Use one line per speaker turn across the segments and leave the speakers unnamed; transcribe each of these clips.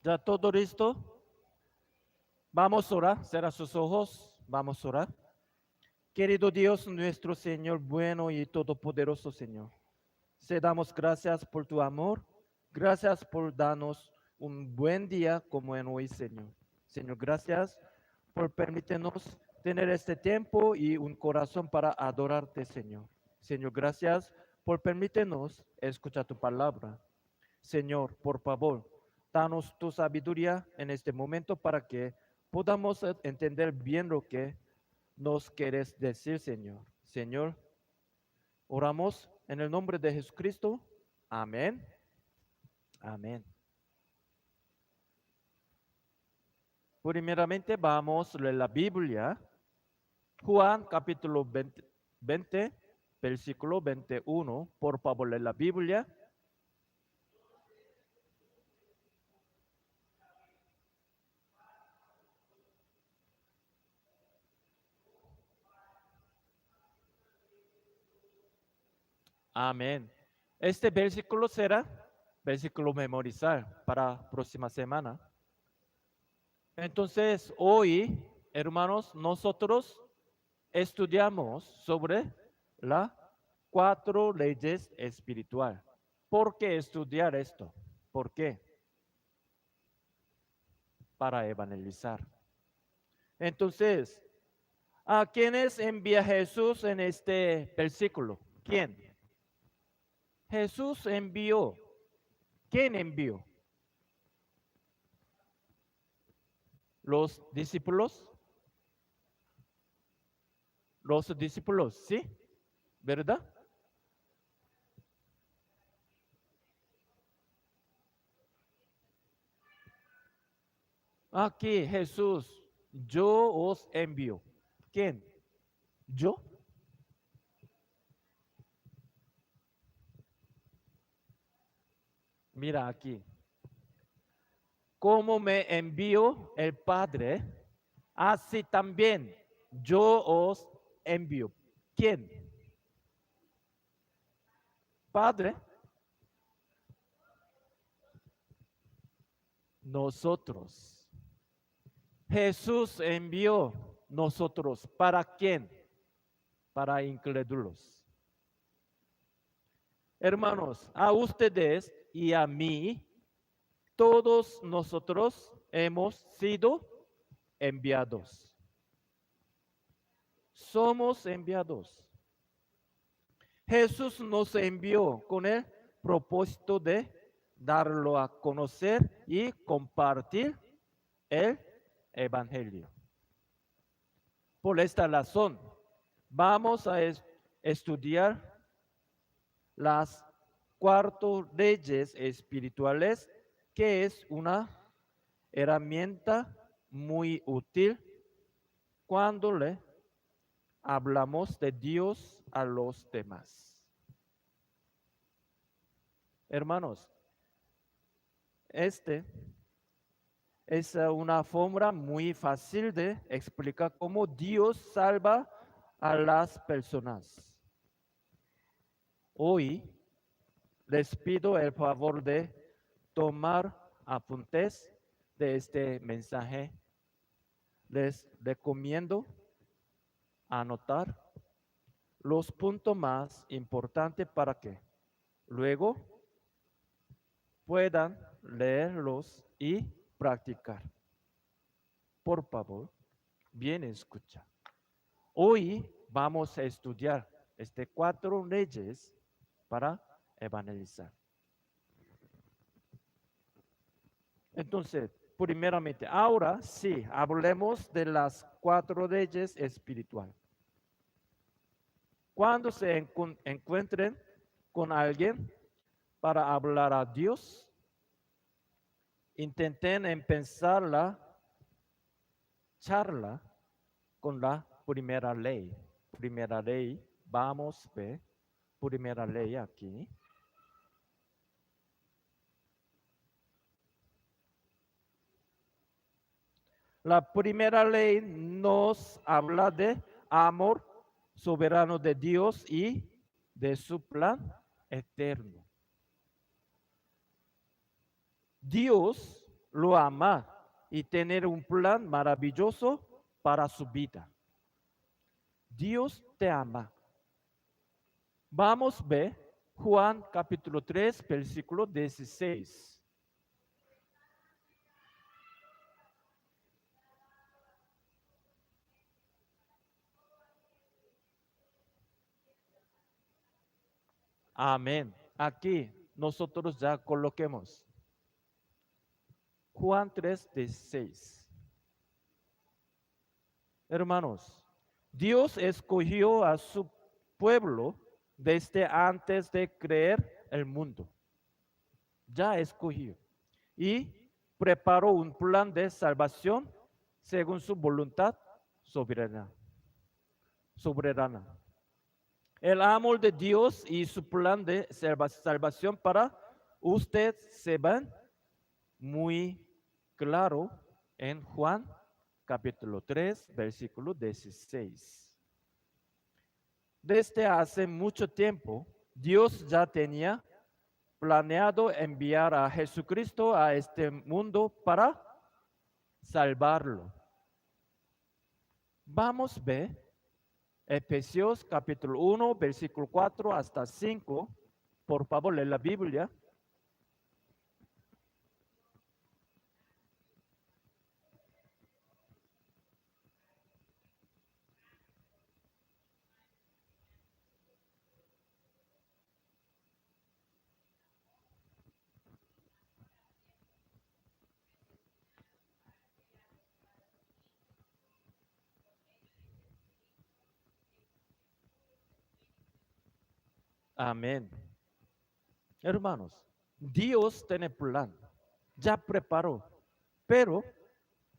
¿Ya todo listo? Vamos a orar. Cierra sus ojos. Vamos a orar. Querido Dios, nuestro Señor bueno y todopoderoso Señor. Te damos gracias por tu amor. Gracias por darnos un buen día como en hoy, Señor. Señor, gracias por permitirnos tener este tiempo y un corazón para adorarte, Señor. Señor, gracias por permitirnos escuchar tu palabra. Señor, por favor, danos tu sabiduría en este momento para que podamos entender bien lo que nos quieres decir, Señor. Señor, oramos en el nombre de Jesucristo. Amén. Amén. Primeramente vamos a leer la Biblia. Juan capítulo 20, versículo 21. Por favor, lee la Biblia. Amén. Este versículo será versículo memorizar para próxima semana. Entonces, hoy, hermanos, nosotros estudiamos sobre las cuatro leyes espirituales. ¿Por qué estudiar esto? ¿Por qué? Para evangelizar. Entonces, ¿a quiénes envía Jesús en este versículo? ¿Quién? Jesús envió. ¿Quién envió? Los discípulos. Los discípulos, ¿sí? ¿Verdad? Aquí Jesús, yo os envío. ¿Quién? ¿Yo? Mira aquí. Como me envió el Padre, así también yo os envío. ¿Quién? Padre, nosotros. Jesús envió nosotros. ¿Para quién? Para incrédulos. Hermanos, a ustedes y a mí, todos nosotros hemos sido enviados. Somos enviados. Jesús nos envió con el propósito de darlo a conocer y compartir el Evangelio. Por esta razón, vamos a estudiar las cuatro leyes espirituales, que es una herramienta muy útil cuando le hablamos de Dios a los demás. Hermanos, este es una forma muy fácil de explicar cómo Dios salva a las personas. Hoy les pido el favor de tomar apuntes de este mensaje. Les recomiendo anotar los puntos más importantes para que luego puedan leerlos y practicar. Por favor, bien escucha. Hoy vamos a estudiar estas cuatro leyes para evangelizar. Entonces, primeramente, ahora sí, hablemos de las cuatro leyes espirituales. Cuando se encuentren con alguien para hablar a Dios, intenten empezar la charla con la primera ley. Primera ley, vamos a ver, primera ley aquí. La primera ley nos habla de amor soberano de Dios y de su plan eterno. Dios lo ama y tener un plan maravilloso para su vida. Dios te ama. Vamos a ver Juan capítulo 3, versículo 16. Amén. Aquí nosotros ya coloquemos. Juan 3, 16. Hermanos, Dios escogió a su pueblo desde antes de creer el mundo. Ya escogió. Y preparó un plan de salvación según su voluntad soberana. Soberana. El amor de Dios y su plan de salvación para usted se ven muy claro en Juan capítulo 3, versículo 16. Desde hace mucho tiempo, Dios ya tenía planeado enviar a Jesucristo a este mundo para salvarlo. Vamos a ver Efesios capítulo 1, versículo 4 hasta 5. Por favor, lee la Biblia. Amén. Hermanos, Dios tiene plan, ya preparó, pero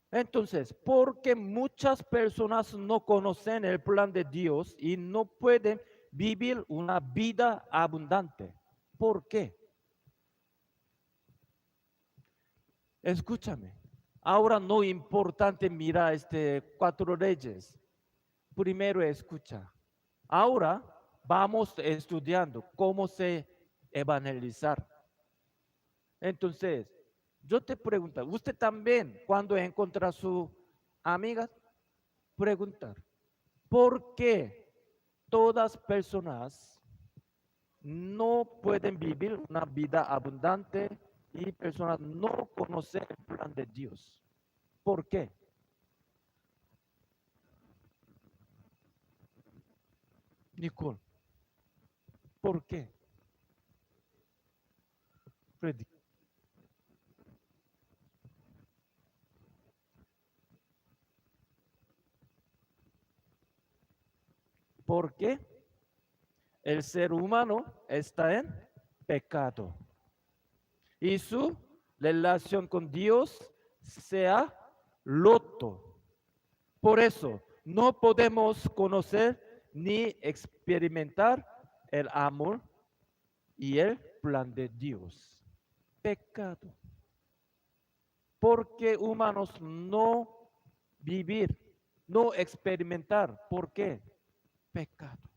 entonces, porque muchas personas no conocen el plan de Dios y no pueden vivir una vida abundante. ¿Por qué? Escúchame. Ahora no importante mira cuatro leyes. Primero escucha. Ahora vamos estudiando cómo se evangelizar. Entonces, yo te pregunto, usted también cuando encuentra a su amiga, preguntar, ¿por qué todas personas no pueden vivir una vida abundante y personas no conocen el plan de Dios? ¿Por qué? Nicole, ¿por qué? Freddy, ¿por qué? El ser humano está en pecado y su relación con Dios se ha roto. Por eso no podemos conocer ni experimentar el amor y el plan de Dios. Pecado. Porque humanos no vivir, no experimentar. ¿Por qué? Pecado.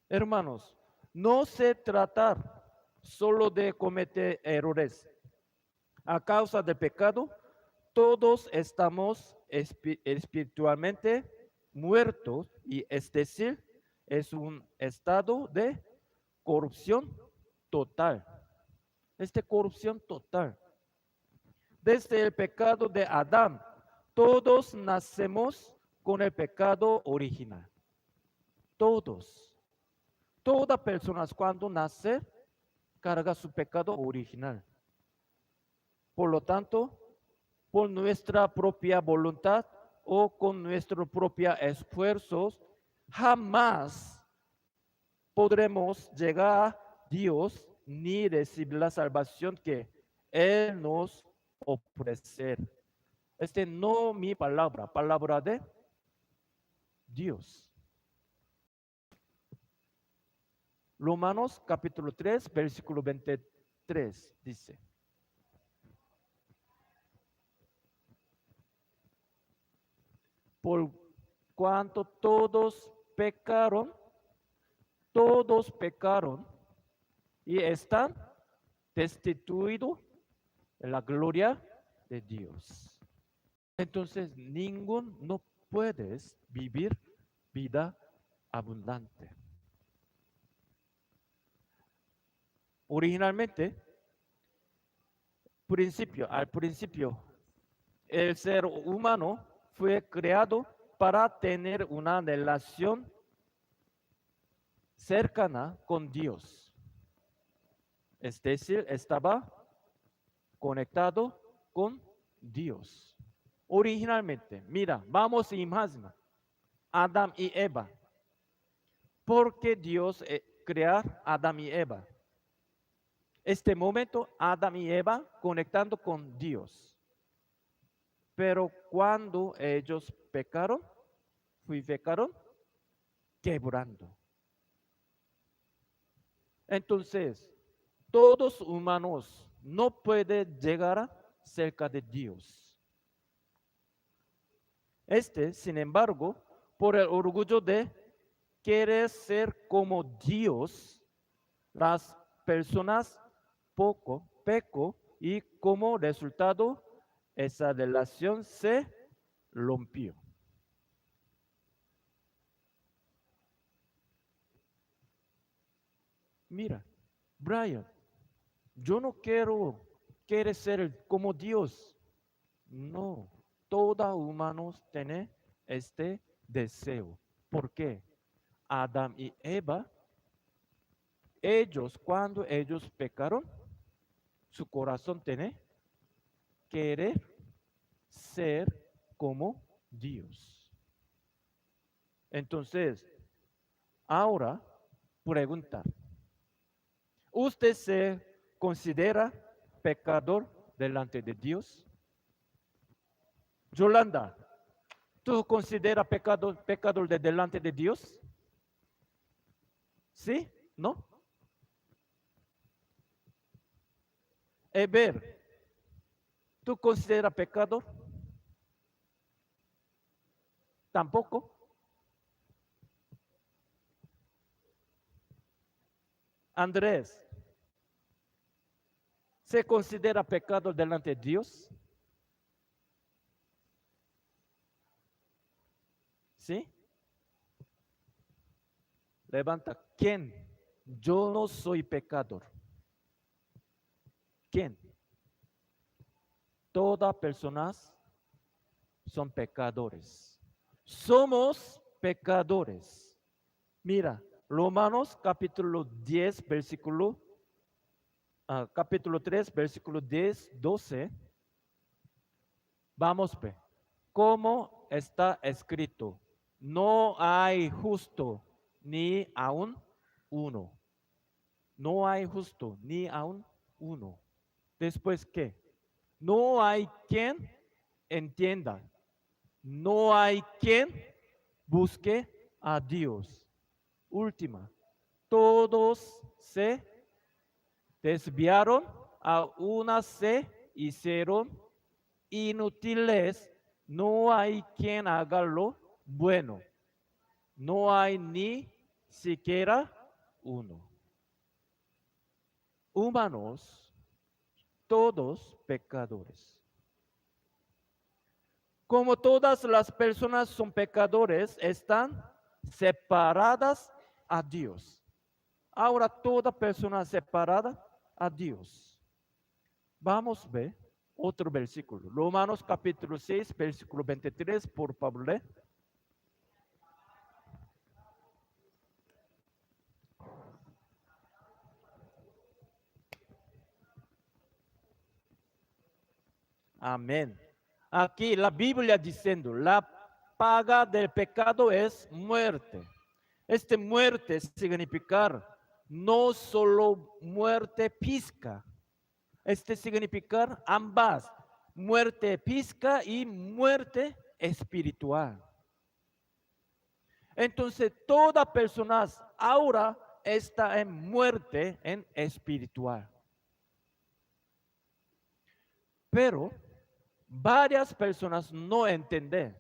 Hermanos, no se trata solo de cometer errores. A causa del pecado, todos estamos espiritualmente muertos y es decir, es un estado de corrupción total. Es de corrupción total. Desde el pecado de Adán, todos nacemos con el pecado original. Todos. Toda persona cuando nace carga su pecado original. Por lo tanto, por nuestra propia voluntad o con nuestros propios esfuerzos, jamás podremos llegar a Dios ni recibir la salvación que Él nos ofrece. No mi palabra, palabra de Dios. Romanos capítulo 3, versículo 23 dice. Por cuanto todos pecaron y están destituidos la gloria de Dios. Entonces, no puedes vivir vida abundante. Originalmente, al principio, el ser humano fue creado para tener una relación cercana con Dios. Es decir, estaba conectado con Dios. Originalmente, mira, vamos a imaginar Adán y Eva. ¿Por qué Dios crear Adán y Eva? Este momento, Adán y Eva conectando con Dios. Pero cuando ellos pecaron, quebrando. Entonces, todos humanos no pueden llegar cerca de Dios. Sin embargo, por el orgullo de querer ser como Dios, las personas peco y como resultado esa relación se rompió. Mira, Brian, yo no quiero ser como Dios. No, todo humano tiene este deseo. ¿Por qué? Adán y Eva, cuando ellos pecaron, su corazón tiene querer ser como Dios. Entonces, ahora pregunta, ¿usted se considera pecador delante de Dios? Yolanda, ¿tú consideras pecador delante de Dios? ¿Sí? ¿No? Eber, ¿tú consideras pecador? Tampoco. Andrés, ¿se considera pecado delante de Dios? ¿Sí? Levanta. ¿Quién? Yo no soy pecador. ¿Quién? Todas personas son pecadores. Somos pecadores. Mira, Romanos capítulo 10, capítulo 3, versículo 10, 12. Vamos a ver cómo está escrito. No hay justo ni aún uno. No hay justo ni aún uno. Después, ¿qué? No hay quien entienda. No hay quien busque a Dios. Última. Todos se desviaron, a una se hicieron inútiles. No hay quien haga lo bueno. No hay ni siquiera uno. Humanos, todos pecadores. Como todas las personas son pecadores, están separadas a Dios. Ahora toda persona separada a Dios. Vamos a ver otro versículo. Romanos capítulo 6, versículo 23, por favor. Amén. Aquí la Biblia diciendo, la paga del pecado es muerte. Muerte significa no solo muerte física. Significa ambas, muerte física y muerte espiritual. Entonces, toda persona ahora está en muerte en espiritual. Pero varias personas no entienden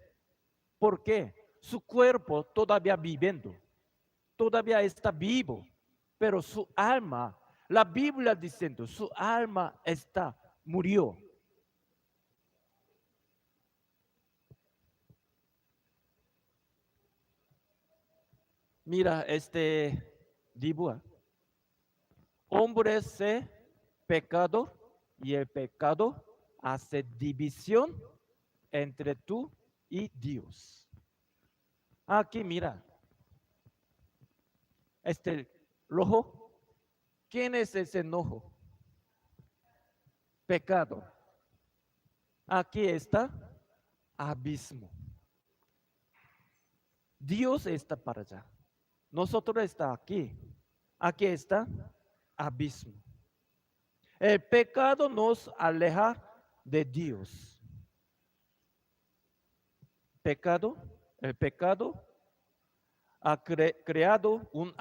por qué su cuerpo todavía viviendo, todavía está vivo, pero su alma, la Biblia diciendo, su alma está murió. Mira, dibuja. Hombre se pecado y el pecado hace división entre tú y Dios. Aquí mira, este rojo, ¿quién es ese enojo? Pecado. Aquí está abismo. Dios está para allá. Nosotros está aquí. Aquí está abismo. El pecado nos aleja de Dios. El pecado ha creado un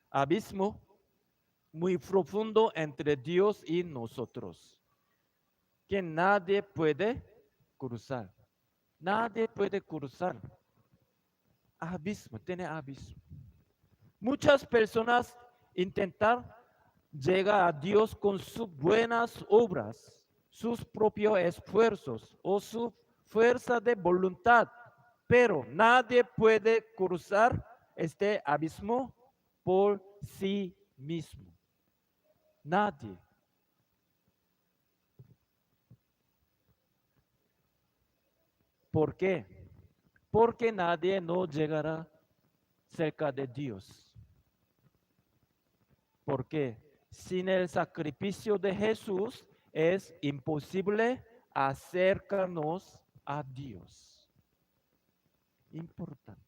abismo muy profundo entre Dios y nosotros, que nadie puede cruzar. Nadie puede cruzar. Abismo, tiene abismo. Muchas personas intentan llegar a Dios con sus buenas obras, sus propios esfuerzos o su fuerza de voluntad, pero nadie puede cruzar este abismo por sí mismo. Nadie. ¿Por qué? Porque nadie no llegará cerca de Dios. Porque sin el sacrificio de Jesús es imposible acercarnos a Dios. Importante.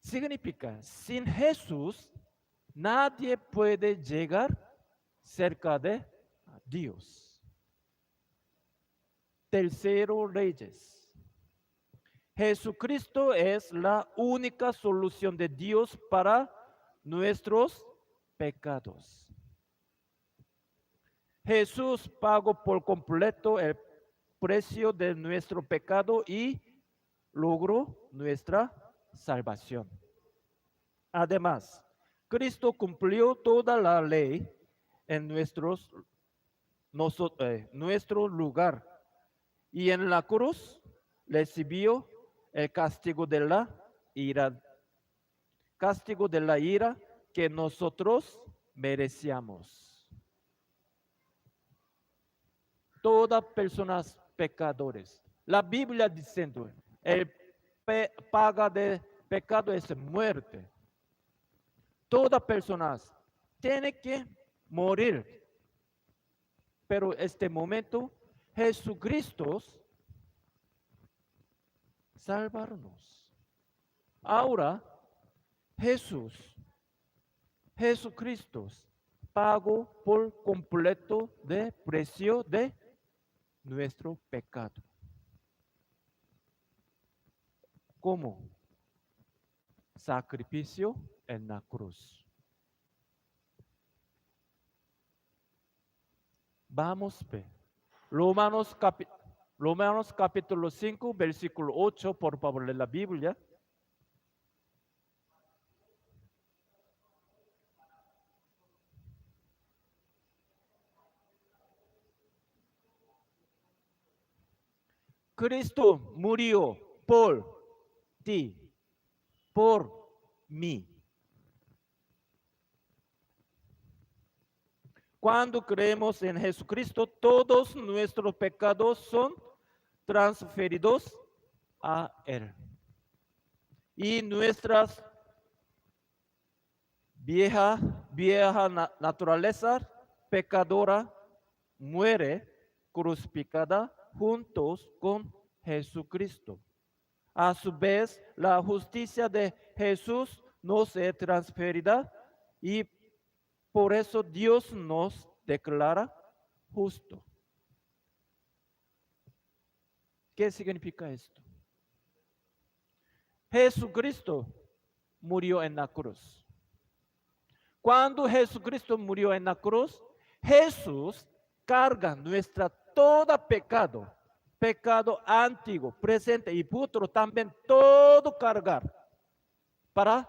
Significa, sin Jesús nadie puede llegar cerca de Dios. Tercero, Reyes. Jesucristo es la única solución de Dios para nuestros pecados. Jesús pagó por completo el precio de nuestro pecado y logró nuestra salvación. Además, Cristo cumplió toda la ley en nuestro lugar y en la cruz recibió el castigo de la ira que nosotros merecíamos. Todas personas pecadores. La Biblia diciendo, el paga de pecado es muerte. Todas personas tienen que morir. Pero este momento, Jesucristo salvarnos. Ahora, Jesucristo pagó por completo de precio de nuestro pecado. ¿Cómo? Sacrificio en la cruz. Vamos a ver. Romanos capítulo 5, versículo 8, por favor, de la Biblia. Cristo murió por ti, por mí. Cuando creemos en Jesucristo, todos nuestros pecados son transferidos a Él. Y nuestras vieja naturaleza pecadora muere crucificada juntos con Jesucristo. A su vez, la justicia de Jesús nos es transferida y por eso Dios nos declara justo. ¿Qué significa esto? Jesucristo murió en la cruz. Cuando Jesucristo murió en la cruz, Jesús carga nuestra todo pecado antiguo, presente y futuro, también todo cargar para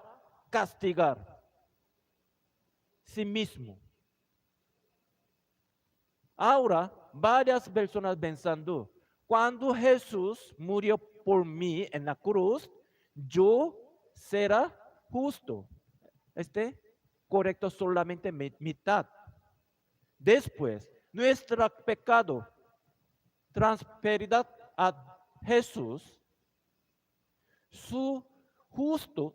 castigar. sí mismo. Ahora, varias personas pensando, cuando Jesús murió por mí en la cruz, yo será justo. Correcto solamente mitad. Después, nuestro pecado transferida a Jesús, su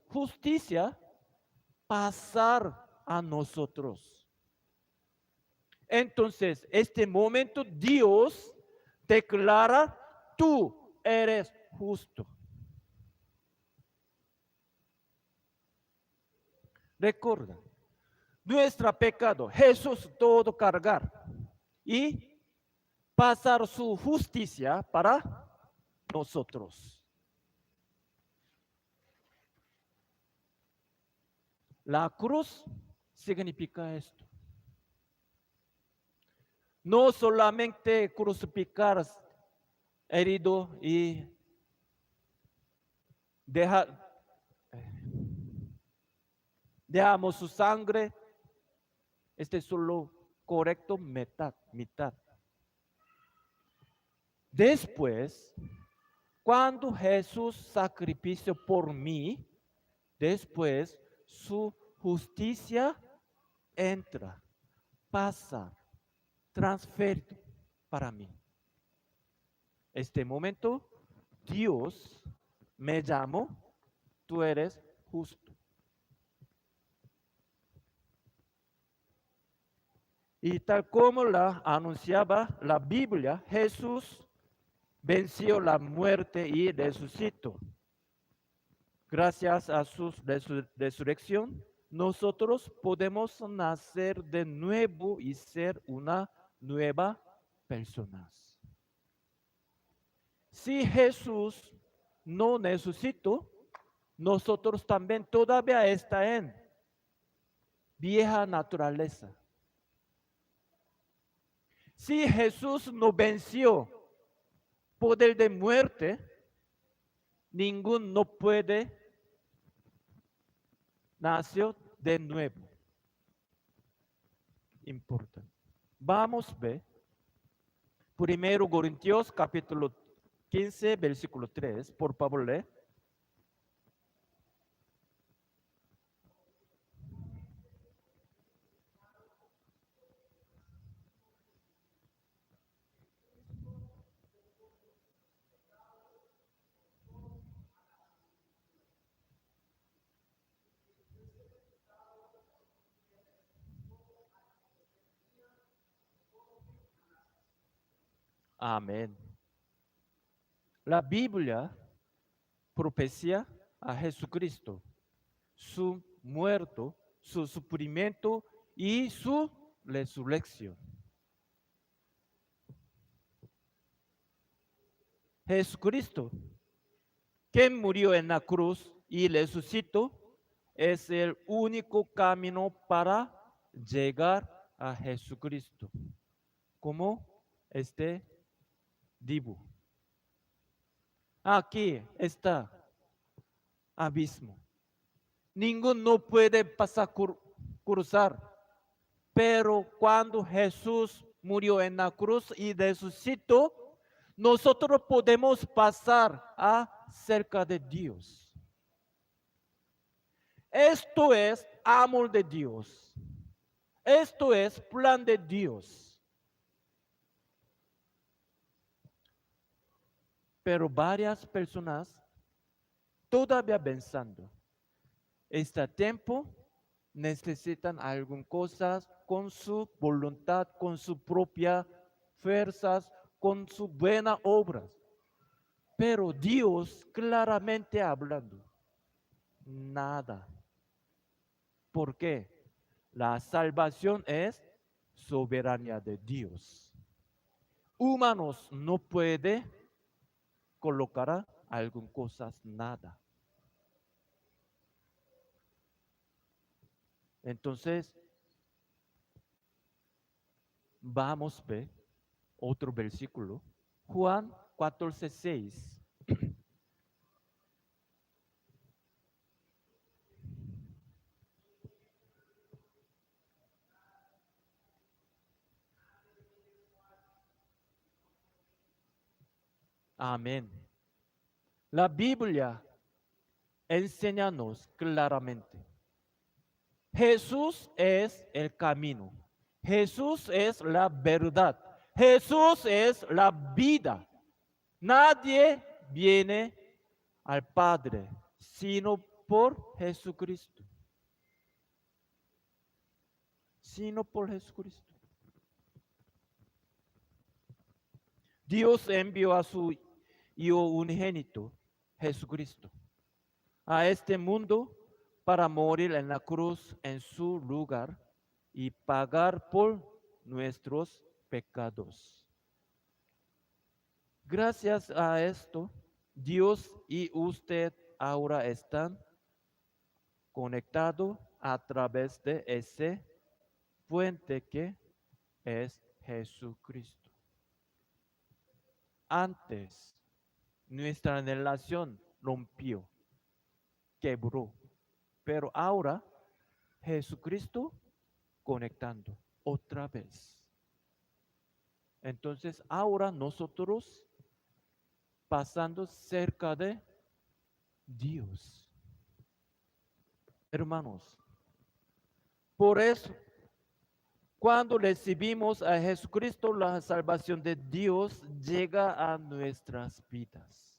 justicia pasar a nosotros. Entonces, este momento Dios declara, tú eres justo. Recuerda, nuestro pecado, Jesús todo cargar y pasar su justicia para nosotros. La cruz significa esto. No solamente crucificar herido y dejamos su sangre, este es solo correcto mitad. Después, cuando Jesús sacrificio por mí, después su justicia entra, pasa, transfiere para mí. Este momento, Dios me llamó, tú eres justo. Y tal como la anunciaba la Biblia, Jesús venció la muerte y resucitó. Gracias a su resurrección, nosotros podemos nacer de nuevo y ser una nueva persona. Si Jesús no resucitó, nosotros también todavía está en vieja naturaleza. Si Jesús no venció poder de muerte, ninguno no puede nacer de nuevo. Importante. Vamos a ver. 1 Corintios capítulo 15, versículo 3. Por favor, lee. Amén. La Biblia profecía a Jesucristo, su muerto, su sufrimiento y su resurrección. Jesucristo, quien murió en la cruz y resucitó, es el único camino para llegar a Jesucristo. Como este dibujo. Aquí está abismo. Ninguno puede pasar, cruzar. Pero cuando Jesús murió en la cruz y resucitó, nosotros podemos pasar a cerca de Dios. Esto es amor de Dios. Esto es plan de Dios. Pero varias personas todavía pensando, este tiempo necesitan algunas cosas con su voluntad, con su propia fuerzas, con sus buenas obras. Pero Dios claramente hablando, nada. ¿Por qué? La salvación es soberanía de Dios. Humanos no puede colocar algunas cosas, nada. Entonces, vamos a ver otro versículo. Juan 14:6. Amén. La Biblia enséñanos claramente. Jesús es el camino. Jesús es la verdad. Jesús es la vida. Nadie viene al Padre sino por Jesucristo. Sino por Jesucristo. Dios envió a su Hijo unigénito, Jesucristo, a este mundo para morir en la cruz en su lugar y pagar por nuestros pecados. Gracias a esto, Dios y usted ahora están conectados a través de ese puente que es Jesucristo. Antes, nuestra relación rompió, quebró, pero ahora Jesucristo conectando otra vez. Entonces, ahora nosotros pasando cerca de Dios. Hermanos, por eso, cuando recibimos a Jesucristo, la salvación de Dios llega a nuestras vidas.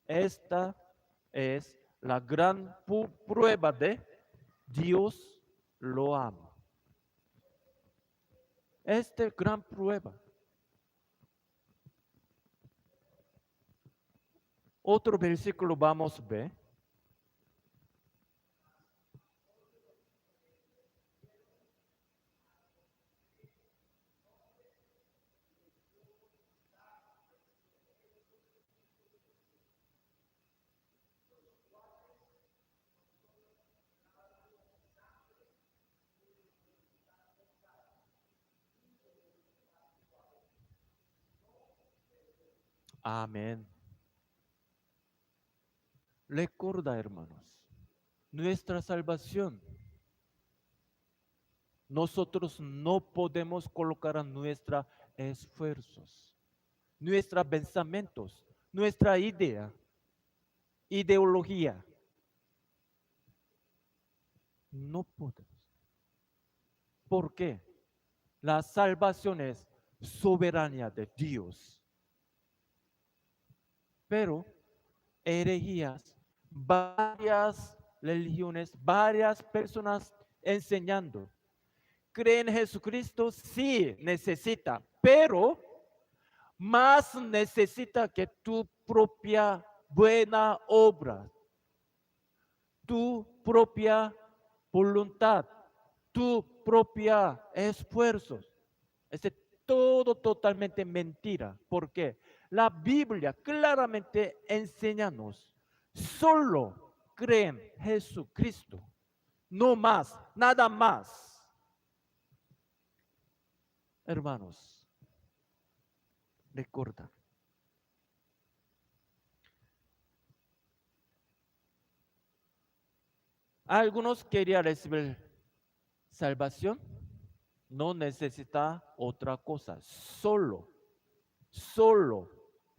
Esta es la gran prueba de Dios lo ama. Esta gran prueba. Otro versículo vamos a ver. Amén. Recuerda, hermanos, nuestra salvación. Nosotros no podemos colocar a nuestros esfuerzos, nuestros pensamientos, nuestra idea, ideología. No podemos. ¿Por qué? La salvación es soberanía de Dios. Pero herejías, varias religiones, varias personas enseñando. ¿Creen en Jesucristo? Sí, necesita, pero más necesita que tu propia buena obra, tu propia voluntad, tu propia esfuerzo. Es todo totalmente mentira. ¿Por qué? La Biblia claramente enséñanos, solo creen Jesucristo, no más, nada más. Hermanos, recuerda, algunos querían recibir salvación, no necesita otra cosa, solo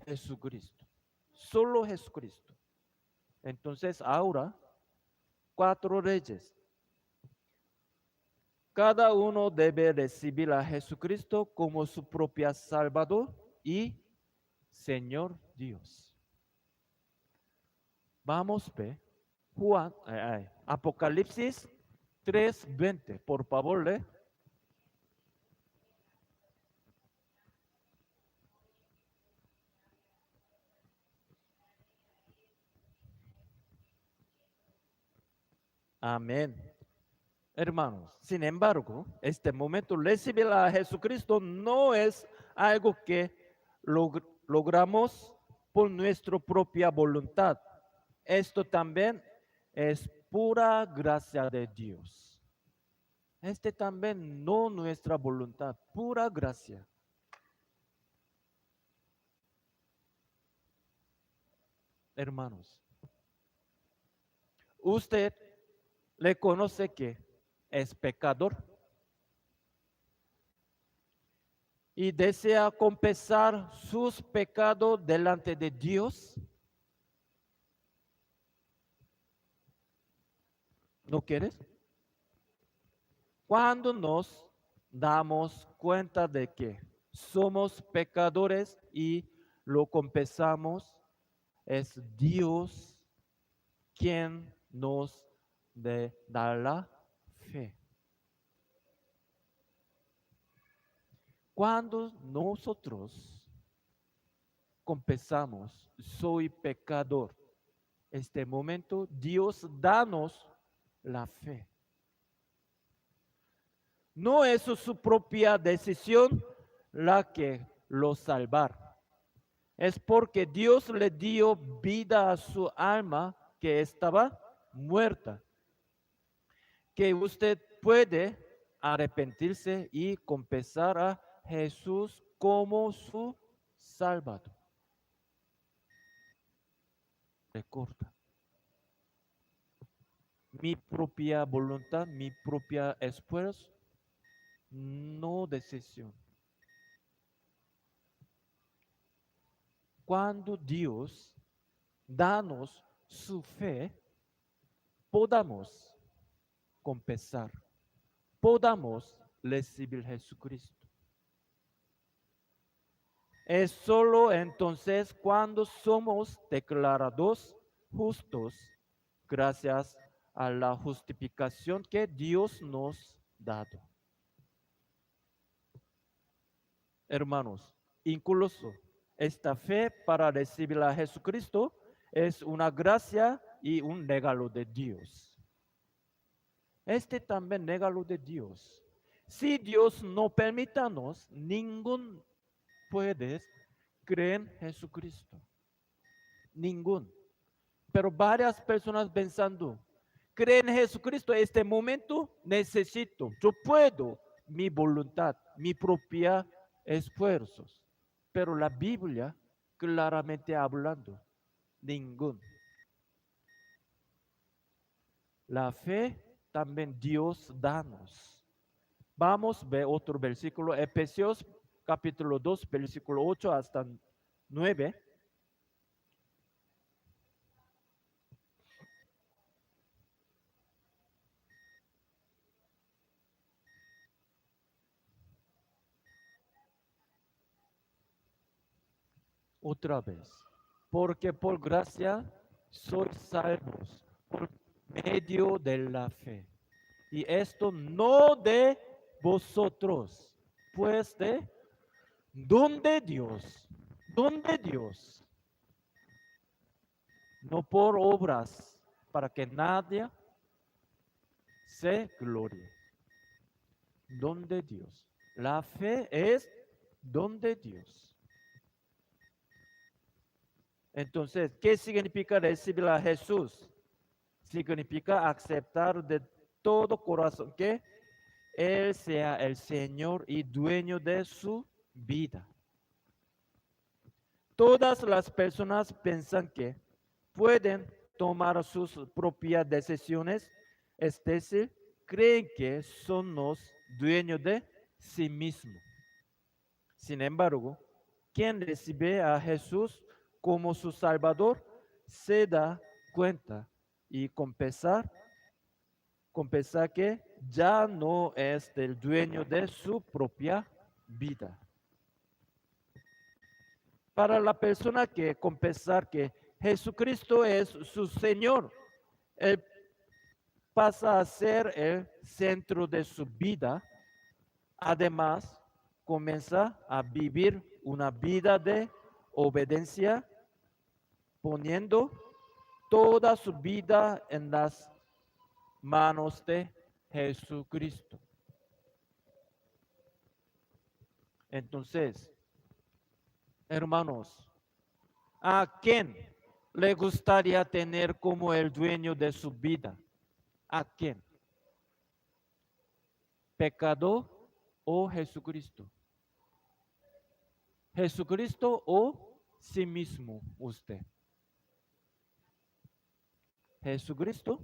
Jesucristo, solo Jesucristo. Entonces ahora, 4 reyes, cada uno debe recibir a Jesucristo como su propio Salvador y Señor Dios. Vamos a ver Apocalipsis 3:20, por favor, lee. Amén. Hermanos, sin embargo, este momento recibir a Jesucristo no es algo que logramos por nuestra propia voluntad. Esto también es pura gracia de Dios. Este también no nuestra voluntad, pura gracia. Hermanos, usted le conoce que es pecador y desea confesar sus pecados delante de Dios? ¿No quieres? Cuando nos damos cuenta de que somos pecadores y lo confesamos, es Dios quien nos da la fe. Cuando nosotros confesamos, soy pecador, este momento Dios danos la fe. No es su propia decisión la que lo salvar. Es porque Dios le dio vida a su alma que estaba muerta. Que usted puede arrepentirse y confesar a Jesús como su Salvador. Recuerda, mi propia voluntad, mi propia esfuerzo, no decisión. Cuando Dios danos su fe, podamos confesar, podamos recibir Jesucristo. Es solo entonces cuando somos declarados justos gracias a la justificación que Dios nos ha dado. Hermanos, incluso esta fe para recibir a Jesucristo es una gracia y un regalo de Dios. Este también regalo de Dios. Si Dios no permítanos, ningún puede creer en Jesucristo. Ningún. Pero varias personas pensando, creen en Jesucristo, este momento necesito, yo puedo, mi voluntad, mi propia esfuerzos. Pero la Biblia claramente hablando, ningún. La fe también Dios danos. Vamos a ver otro versículo, Efesios capítulo 2, versículo 8 hasta 9. Otra vez. Porque por gracia sois salvos por medio de la fe. Y esto no de vosotros, pues de donde Dios, donde Dios, no por obras, para que nadie se glorie. Donde Dios. La fe es donde Dios. Entonces, ¿qué significa recibir a Jesús? Significa aceptar de todo corazón que Él sea el Señor y dueño de su vida. Todas las personas piensan que pueden tomar sus propias decisiones, es decir, creen que son los dueños de sí mismos. Sin embargo, quien recibe a Jesús como su Salvador se da cuenta y confesar que ya no es el dueño de su propia vida. Para la persona que confesar que Jesucristo es su Señor, Él pasa a ser el centro de su vida. Además, comienza a vivir una vida de obediencia, poniendo toda su vida en las manos de Jesucristo. Entonces, hermanos, ¿a quién le gustaría tener como el dueño de su vida? ¿A quién? ¿Pecador o Jesucristo? ¿Jesucristo o sí mismo usted? Jesucristo.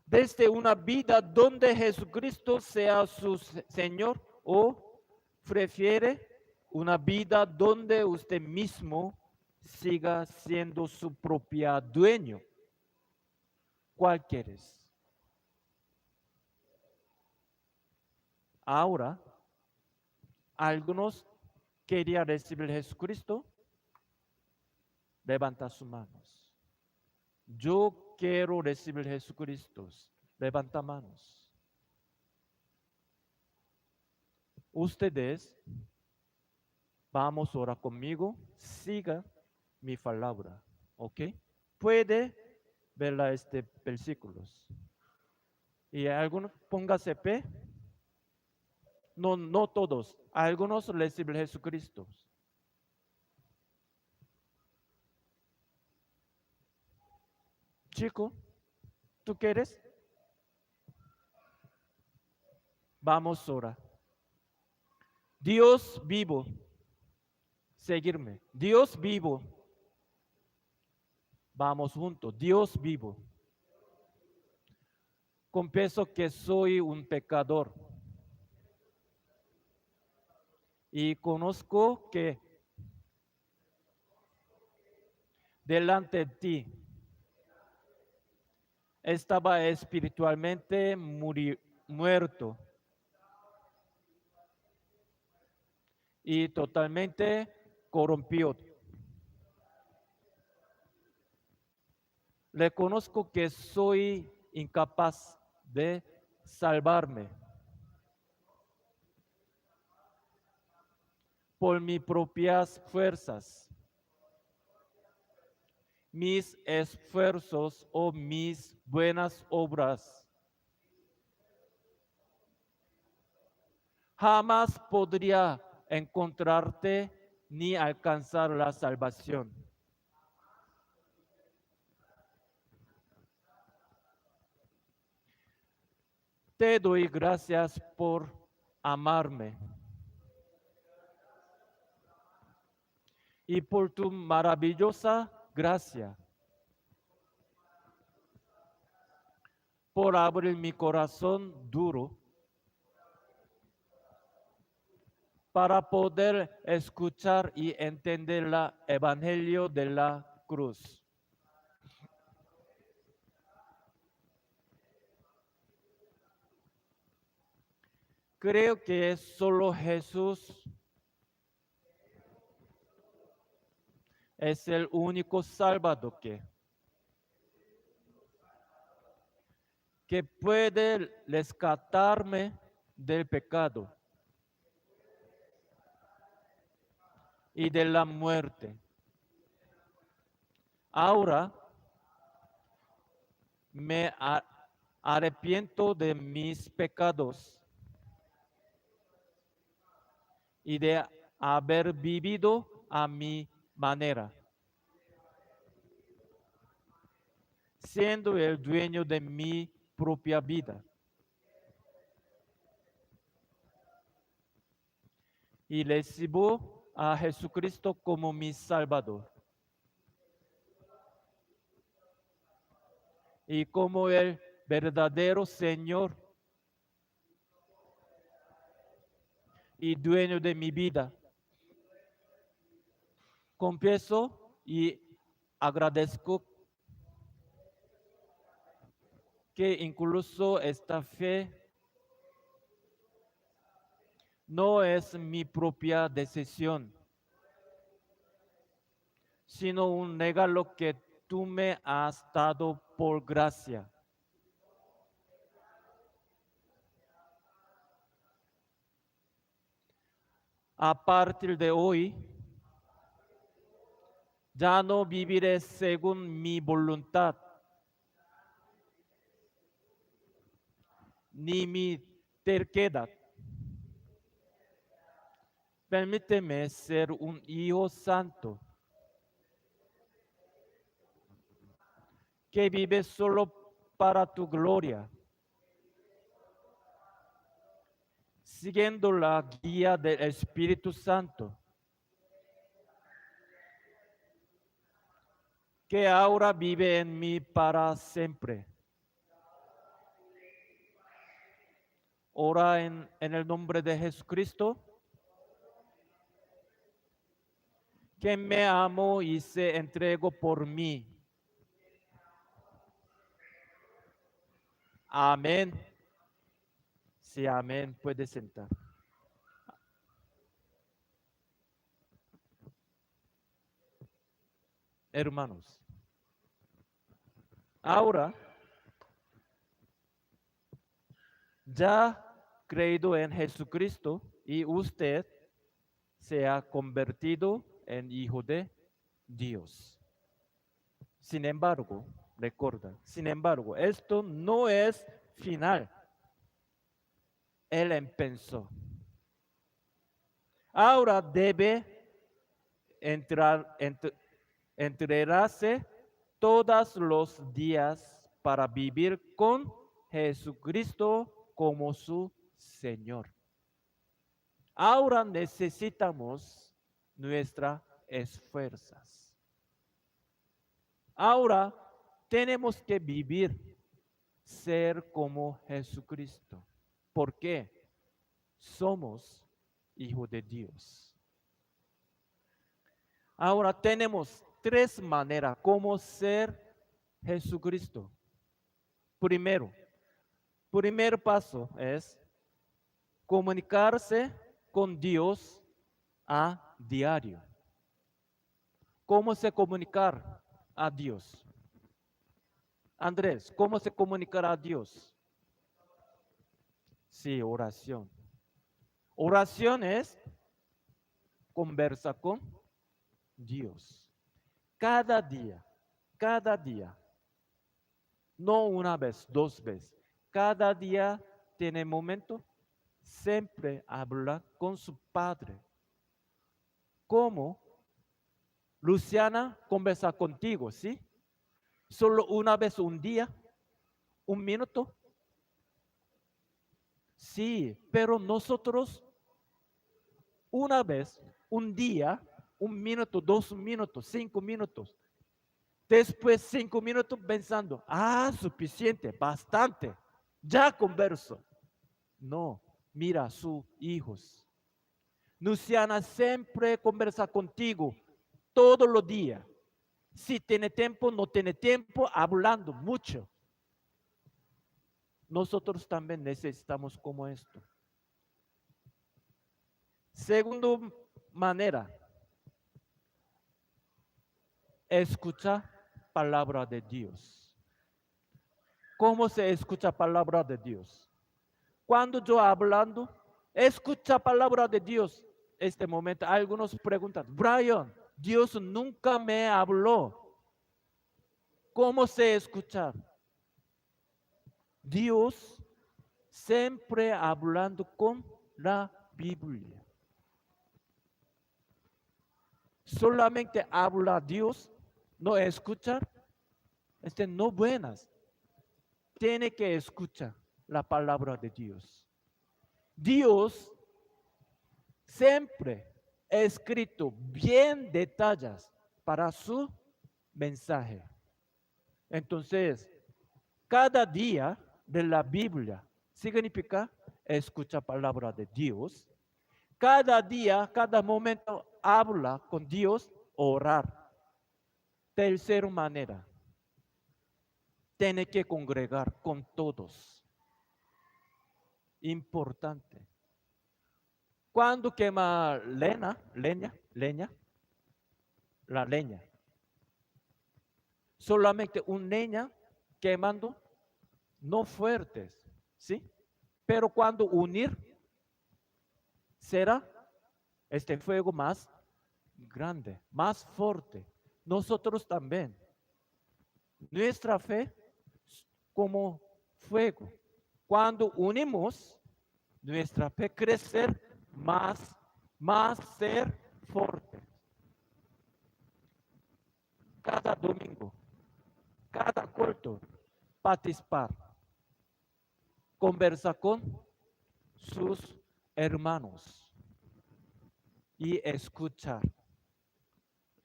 Desde una vida donde Jesucristo sea su Señor o prefiere una vida donde usted mismo siga siendo su propio dueño? ¿Cuál quieres? Ahora, algunos querían recibir a Jesucristo. Levanta sus manos. Yo quiero recibir a Jesucristo. Levanta manos. Ustedes, vamos a orar conmigo. Siga mi palabra. ¿Ok? Puede ver versículos. Y algunos, póngase P. No, no todos. Algunos reciben a Jesucristo. Chico, ¿tú quieres? Vamos a orar. Dios vivo, seguirme. Dios vivo. Vamos juntos. Dios vivo. Confieso que soy un pecador. Y conozco que delante de ti estaba espiritualmente muerto y totalmente corrompido. Reconozco que soy incapaz de salvarme por mis propias fuerzas, mis esfuerzos o mis buenas obras. Jamás podría encontrarte ni alcanzar la salvación. Te doy gracias por amarme y por tu maravillosa gracia, por abrir mi corazón duro para poder escuchar y entender el evangelio de la cruz. Creo que es solo Jesús es el único salvador que puede rescatarme del pecado y de la muerte. Ahora me arrepiento de mis pecados y de haber vivido a mi manera, siendo el dueño de mi propia vida. Y recibo a Jesucristo como mi Salvador y como el verdadero Señor y dueño de mi vida. Confieso y agradezco que incluso esta fe no es mi propia decisión, sino un regalo que tú me has dado por gracia. A partir de hoy, ya no viviré según mi voluntad, ni mi terquedad. Permíteme ser un hijo santo que vive solo para tu gloria, siguiendo la guía del Espíritu Santo, que ahora vive en mí para siempre. Ora en el nombre de Jesucristo. que me amó y se entregó por mí. Amén. Sí, amén. Puede sentar. Hermanos, ahora ya creído en Jesucristo y usted se ha convertido en hijo de Dios. Sin embargo, recuerda, sin embargo, esto no es final. Él empezó. Ahora debe entrenarse todos los días para vivir con Jesucristo como su Señor. Ahora necesitamos nuestras esfuerzos. Ahora tenemos que vivir, ser como Jesucristo. ¿Por qué? Somos hijos de Dios. Ahora tenemos tres maneras como ser Jesucristo. Primero, primer paso es comunicarse con Dios a diario. ¿Cómo se comunicar a Dios? Andrés, ¿cómo se comunicar a Dios? Sí, oración. Oración es conversa con Dios. Cada día, no una vez, dos veces. Cada día tiene momento, siempre habla con su padre. ¿Cómo? Luciana conversa contigo, ¿sí? Solo una vez un día, un minuto. Sí, pero nosotros una vez, un día, un minuto, 2 minutos, 5 minutos. Después 5 minutos pensando, suficiente, bastante, ya converso. No, mira sus hijos. Luciana siempre conversa contigo todos los días. Si tiene tiempo, no tiene tiempo, hablando mucho. Nosotros también necesitamos como esto. Segunda manera, escucha palabra de Dios. ¿Cómo se escucha palabra de Dios? Cuando yo hablando, escucha palabra de Dios. Este momento, algunos preguntan, Brian, Dios nunca me habló. ¿Cómo se escuchar? Dios siempre hablando con la Biblia. Solamente habla Dios, no escuchar, no buenas. Tiene que escuchar la palabra de Dios. Dios siempre ha escrito bien detalles para su mensaje. Entonces, cada día de la Biblia significa escuchar palabra de Dios. Cada día, cada momento habla con Dios, orar. Tercera manera, tiene que congregar con todos. Importante. Cuando quema leña, la leña. Solamente un leña quemando, no fuertes, ¿sí? Pero cuando unir, será este fuego más grande, más fuerte. Nosotros también. Nuestra fe como fuego. Cuando unimos, nuestra fe crecer más ser fuerte. Cada domingo, cada culto, participar, conversar con sus hermanos y escuchar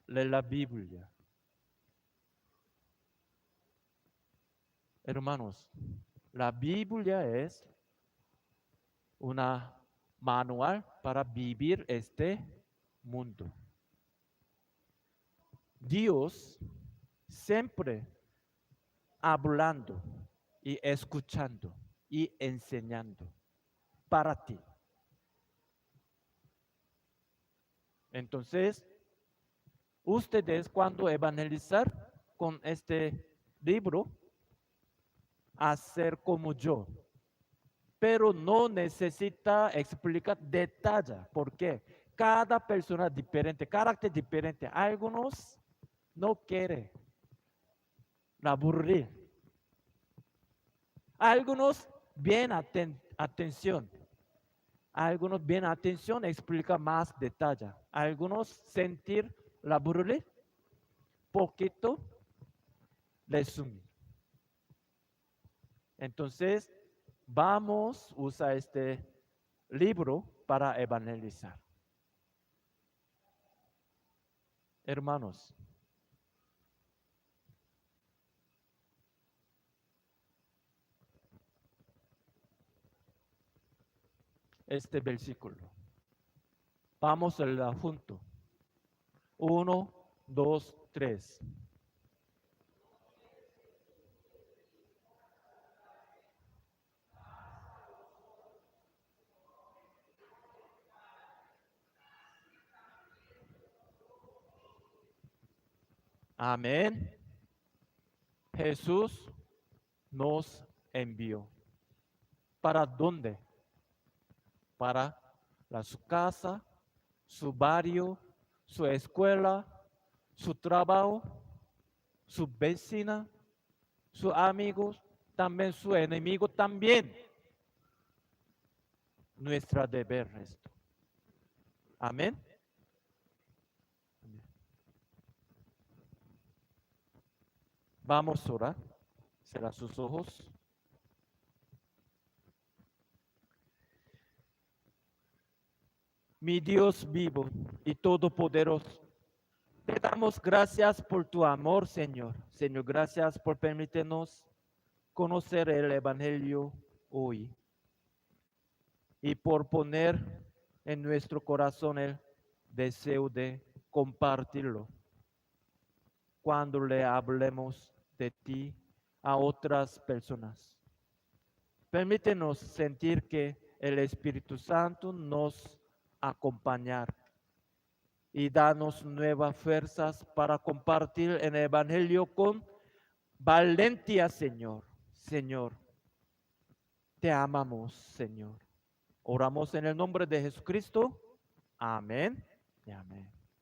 la Biblia. Hermanos, la Biblia es una manual para vivir este mundo. Dios siempre hablando y escuchando y enseñando para ti. Entonces, ustedes cuando evangelizar con este libro, hacer como yo, pero no necesita explicar detalle, porque cada persona es diferente, carácter diferente. Algunos no quieren aburrir, algunos bien atención, algunos bien atención explica más detalle, algunos sentir la aburrir, poquito resumir. Entonces, vamos a usar este libro para evangelizar. Hermanos, este versículo. Vamos a leer junto. 1, 2, 3. Amén. Jesús nos envió. ¿Para dónde? Para su casa, su barrio, su escuela, su trabajo, su vecina, sus amigos, también su enemigo, también nuestra deber esto. Amén. Vamos a orar. Cierra sus ojos. Mi Dios vivo y todopoderoso, te damos gracias por tu amor, Señor. Señor, gracias por permitirnos conocer el Evangelio hoy y por poner en nuestro corazón el deseo de compartirlo cuando le hablemos de ti a otras personas. Permítenos sentir que el Espíritu Santo nos acompaña y danos nuevas fuerzas para compartir el Evangelio con valentía, Señor. Señor, te amamos, Señor. Oramos en el nombre de Jesucristo. Amén y amén.